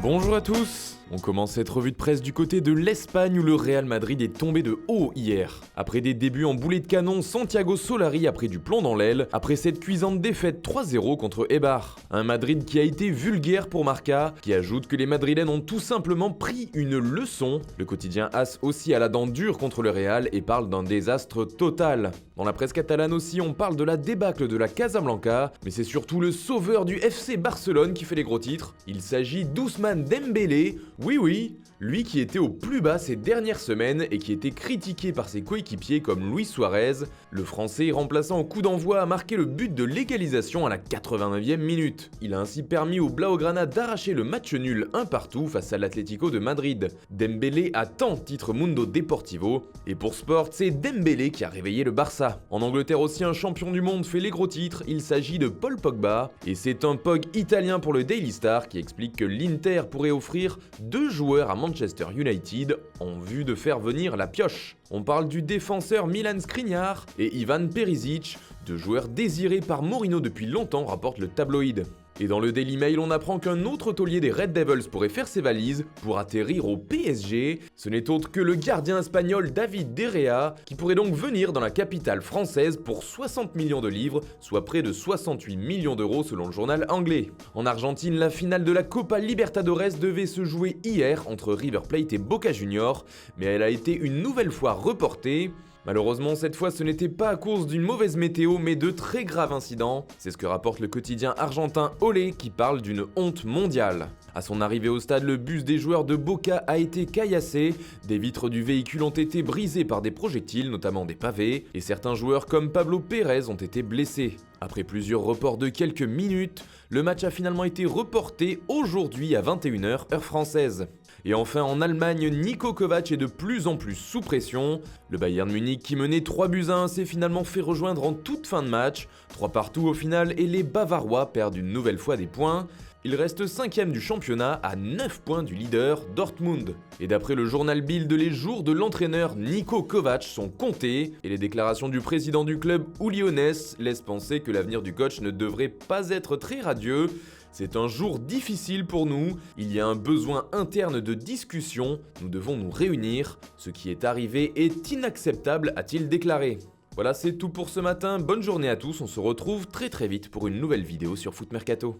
Bonjour à tous. On commence cette revue de presse du côté de l'Espagne où le Real Madrid est tombé de haut hier. Après des débuts en boulet de canon, Santiago Solari a pris du plomb dans l'aile après cette cuisante défaite 3-0 contre Eibar. Un Madrid qui a été vulgaire pour Marca, qui ajoute que les Madrilènes ont tout simplement pris une leçon. Le quotidien AS aussi a la dent dure contre le Real et parle d'un désastre total. Dans la presse catalane aussi, on parle de la débâcle de la Casablanca, mais c'est surtout le sauveur du FC Barcelone qui fait les gros titres. Il s'agit d'Ousmane Dembélé. Oui, lui qui était au plus bas ces dernières semaines et qui était critiqué par ses coéquipiers comme Luis Suarez, le Français remplaçant au coup d'envoi a marqué le but de l'égalisation à la 89e minute. Il a ainsi permis au Blaugrana d'arracher le match nul 1-1 face à l'Atlético de Madrid. Dembélé attend, titre Mundo Deportivo, et pour Sport, c'est Dembélé qui a réveillé le Barça. En Angleterre aussi, un champion du monde fait les gros titres, il s'agit de Paul Pogba, et c'est un Pog italien pour le Daily Star qui explique que l'Inter pourrait offrir 2 joueurs à Manchester United en vue de faire venir la pioche. On parle du défenseur Milan Skriniar et Ivan Perisic, 2 joueurs désirés par Mourinho depuis longtemps, rapporte le tabloïd. Et dans le Daily Mail, on apprend qu'un autre taulier des Red Devils pourrait faire ses valises pour atterrir au PSG. Ce n'est autre que le gardien espagnol David De Gea, qui pourrait donc venir dans la capitale française pour 60 millions de livres, soit près de 68 millions d'euros selon le journal anglais. En Argentine, la finale de la Copa Libertadores devait se jouer hier entre River Plate et Boca Juniors, mais elle a été une nouvelle fois reportée. Malheureusement, cette fois, ce n'était pas à cause d'une mauvaise météo, mais de très graves incidents. C'est ce que rapporte le quotidien argentin Olé, qui parle d'une honte mondiale. À son arrivée au stade, le bus des joueurs de Boca a été caillassé, des vitres du véhicule ont été brisées par des projectiles, notamment des pavés, et certains joueurs comme Pablo Pérez ont été blessés. Après plusieurs reports de quelques minutes, le match a finalement été reporté aujourd'hui à 21h, heure française. Et enfin en Allemagne, Niko Kovac est de plus en plus sous pression. Le Bayern Munich qui menait 3-1 s'est finalement fait rejoindre en toute fin de match, 3-3 au final et les Bavarois perdent une nouvelle fois des points. Il reste 5ème du championnat à 9 points du leader Dortmund. Et d'après le journal Bild, les jours de l'entraîneur Niko Kovac sont comptés et les déclarations du président du club Uli Hoeneß laissent penser que l'avenir du coach ne devrait pas être très radieux. C'est un jour difficile pour nous, il y a un besoin interne de discussion, nous devons nous réunir. Ce qui est arrivé est inacceptable, a-t-il déclaré. Voilà, c'est tout pour ce matin, bonne journée à tous, on se retrouve très vite pour une nouvelle vidéo sur Foot Mercato.